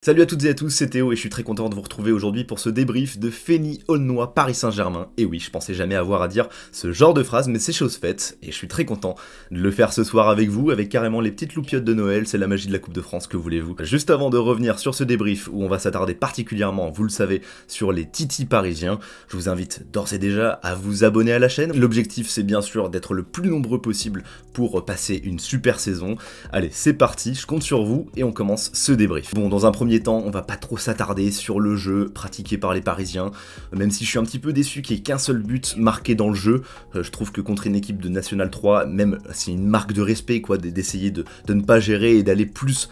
Salut à toutes et à tous, c'est Théo et je suis très content de vous retrouver aujourd'hui pour ce débrief de Fény-Aulnois Paris Saint-Germain. Et oui, je pensais jamais avoir à dire ce genre de phrase, mais c'est chose faite et je suis très content de le faire ce soir avec vous, avec carrément les petites loupiottes de Noël, c'est la magie de la Coupe de France, que voulez-vous. Juste avant de revenir sur ce débrief où on va s'attarder particulièrement, vous le savez, sur les titis parisiens, je vous invite d'ores et déjà à vous abonner à la chaîne. L'objectif c'est bien sûr d'être le plus nombreux possible pour passer une super saison. Allez, c'est parti, je compte sur vous et on commence ce débrief. Bon, dans un premier temps, on va pas trop s'attarder sur le jeu pratiqué par les Parisiens, même si je suis un petit peu déçu qu'il n'y ait qu'un seul but marqué dans le jeu. Je trouve que contre une équipe de National 3, même c'est une marque de respect quoi, d'essayer de ne pas gérer et d'aller plus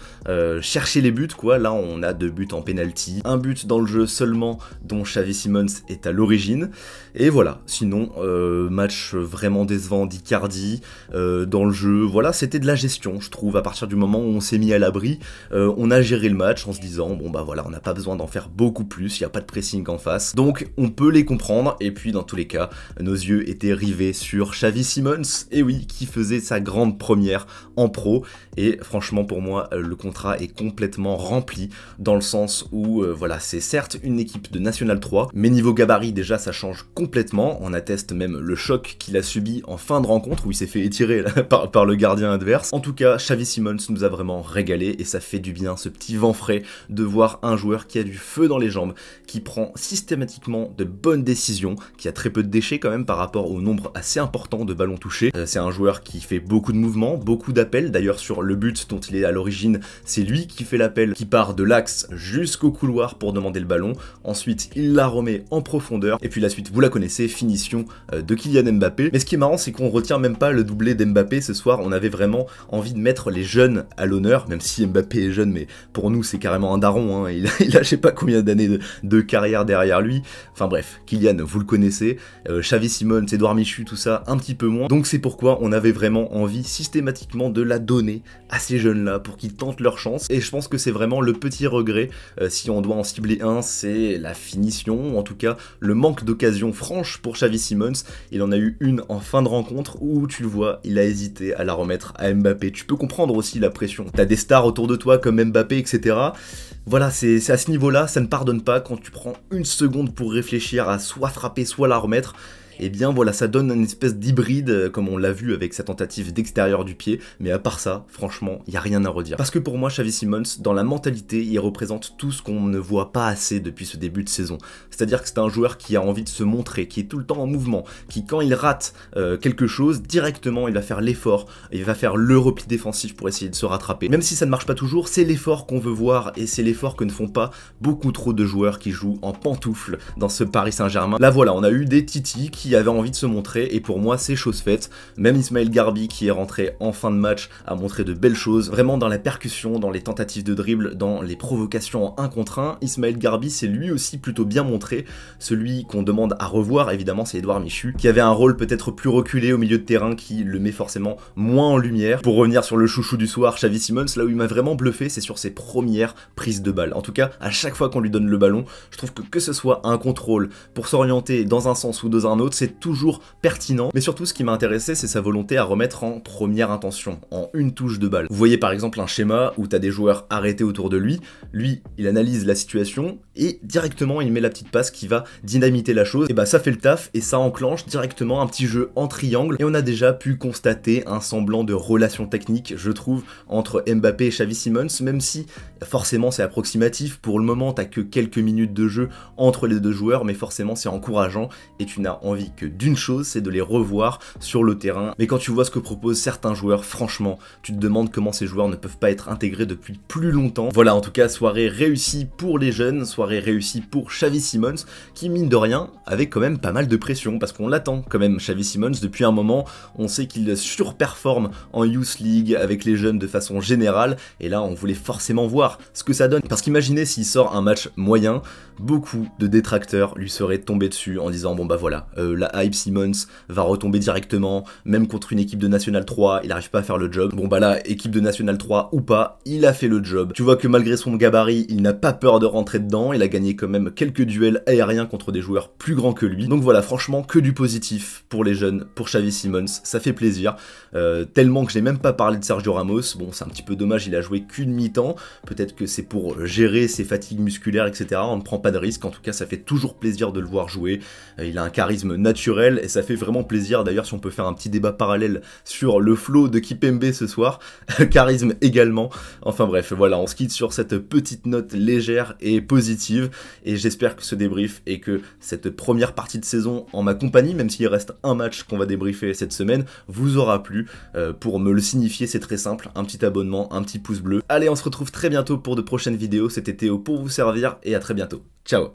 chercher les buts quoi. Là on a 2 buts en penalty, un but dans le jeu seulement dont Xavi Simons est à l'origine, et voilà, sinon match vraiment décevant d'Icardi dans le jeu. Voilà, c'était de la gestion je trouve, à partir du moment où on s'est mis à l'abri, on a géré le match en se disant bon bah voilà, on n'a pas besoin d'en faire beaucoup plus, il n'y a pas de pressing en face, donc on peut les comprendre. Et puis dans tous les cas, nos yeux étaient rivés sur Xavi Simons, et oui, qui faisait sa grande première en pro, et franchement pour moi le contrat est complètement rempli, dans le sens où voilà, c'est certes une équipe de National 3, mais niveau gabarit déjà ça change complètement, on atteste même le choc qu'il a subi en fin de rencontre où il s'est fait étirer là, par le gardien adverse. En tout cas, Xavi Simons nous a vraiment régalé et ça fait du bien, ce petit vent frais de voir un joueur qui a du feu dans les jambes, qui prend systématiquement de bonnes décisions, qui a très peu de déchets quand même par rapport au nombre assez important de ballons touchés. C'est un joueur qui fait beaucoup de mouvements, beaucoup d'appels. D'ailleurs sur le but dont il est à l'origine, c'est lui qui fait l'appel, qui part de l'axe jusqu'au couloir pour demander le ballon. Ensuite il la remet en profondeur, et puis la suite vous la connaissez, finition de Kylian Mbappé. Mais ce qui est marrant, c'est qu'on retient même pas le doublé d'Mbappé ce soir. On avait vraiment envie de mettre les jeunes à l'honneur, même si Mbappé est jeune, mais pour nous c'est carrément un daron, hein. Il a je sais pas combien d'années de carrière derrière lui. Enfin bref, Kylian, vous le connaissez, Xavi Simons, Edouard Michu, tout ça, un petit peu moins. Donc c'est pourquoi on avait vraiment envie systématiquement de la donner à ces jeunes-là pour qu'ils tentent leur chance. Et je pense que c'est vraiment le petit regret, si on doit en cibler un, c'est la finition, ou en tout cas le manque d'occasion franche pour Xavi Simons. Il en a eu une en fin de rencontre où tu le vois, il a hésité à la remettre à Mbappé. Tu peux comprendre aussi la pression. T'as des stars autour de toi comme Mbappé, etc. Voilà, c'est à ce niveau-là, ça ne pardonne pas quand tu prends une seconde pour réfléchir à soit frapper, soit la remettre. Et bien voilà, ça donne une espèce d'hybride, comme on l'a vu avec sa tentative d'extérieur du pied, mais à part ça, franchement, il n'y a rien à redire. Parce que pour moi, Xavi Simons, dans la mentalité, il représente tout ce qu'on ne voit pas assez depuis ce début de saison. C'est-à-dire que c'est un joueur qui a envie de se montrer, qui est tout le temps en mouvement, qui quand il rate quelque chose, directement il va faire l'effort, il va faire le repli défensif pour essayer de se rattraper. Même si ça ne marche pas toujours, c'est l'effort qu'on veut voir, et c'est l'effort que ne font pas beaucoup trop de joueurs qui jouent en pantoufles dans ce Paris Saint-Germain. Là voilà, on a eu des titis qui avait envie de se montrer, et pour moi c'est chose faite. Même Ismaël Garbi qui est rentré en fin de match a montré de belles choses, vraiment dans la percussion, dans les tentatives de dribble, dans les provocations en 1 contre 1. Ismaël Garbi c'est lui aussi plutôt bien montré. Celui qu'on demande à revoir évidemment c'est Edouard Michu, qui avait un rôle peut-être plus reculé au milieu de terrain, qui le met forcément moins en lumière. Pour revenir sur le chouchou du soir, Xavi Simons, là où il m'a vraiment bluffé, c'est sur ses premières prises de balle. En tout cas, à chaque fois qu'on lui donne le ballon, je trouve que ce soit un contrôle pour s'orienter dans un sens ou dans un autre, c'est toujours pertinent. Mais surtout ce qui m'a intéressé, c'est sa volonté à remettre en première intention, en une touche de balle. Vous voyez par exemple un schéma où t'as des joueurs arrêtés autour de lui, il analyse la situation et directement il met la petite passe qui va dynamiter la chose, et bah ça fait le taf et ça enclenche directement un petit jeu en triangle, et on a déjà pu constater un semblant de relation technique, je trouve, entre Mbappé et Xavi Simons, même si forcément c'est approximatif. Pour le moment t'as que quelques minutes de jeu entre les deux joueurs, mais forcément c'est encourageant et tu n'as envie que d'une chose, c'est de les revoir sur le terrain. Mais quand tu vois ce que proposent certains joueurs, franchement, tu te demandes comment ces joueurs ne peuvent pas être intégrés depuis plus longtemps. Voilà, en tout cas, soirée réussie pour les jeunes, soirée réussie pour Xavi Simons, qui mine de rien avait quand même pas mal de pression, parce qu'on l'attend quand même, Xavi Simons, depuis un moment. On sait qu'il surperforme en Youth League avec les jeunes de façon générale, et là on voulait forcément voir ce que ça donne, parce qu'imaginez s'il sort un match moyen, beaucoup de détracteurs lui seraient tombés dessus en disant bon bah voilà, la hype Simmons va retomber directement, même contre une équipe de National 3, il n'arrive pas à faire le job. Bon bah là, équipe de National 3 ou pas, il a fait le job. Tu vois que malgré son gabarit, il n'a pas peur de rentrer dedans, il a gagné quand même quelques duels aériens contre des joueurs plus grands que lui. Donc voilà, franchement, que du positif pour les jeunes, pour Xavi Simmons, ça fait plaisir. Tellement que je n'ai même pas parlé de Sergio Ramos. Bon, c'est un petit peu dommage, il a joué qu'une mi-temps. Peut-être que c'est pour gérer ses fatigues musculaires, etc. On ne prend pas de risque. En tout cas, ça fait toujours plaisir de le voir jouer. Il a un charisme naturel et ça fait vraiment plaisir. D'ailleurs, si on peut faire un petit débat parallèle sur le flow de Kipembe ce soir, charisme également. Enfin bref, voilà, on se quitte sur cette petite note légère et positive. Et j'espère que ce débrief et que cette première partie de saison en ma compagnie, même s'il reste un match qu'on va débriefer cette semaine, vous aura plu. Pour me le signifier, c'est très simple, un petit abonnement, un petit pouce bleu. Allez, on se retrouve très bientôt pour de prochaines vidéos. C'était Théo pour vous servir et à très bientôt. Ciao.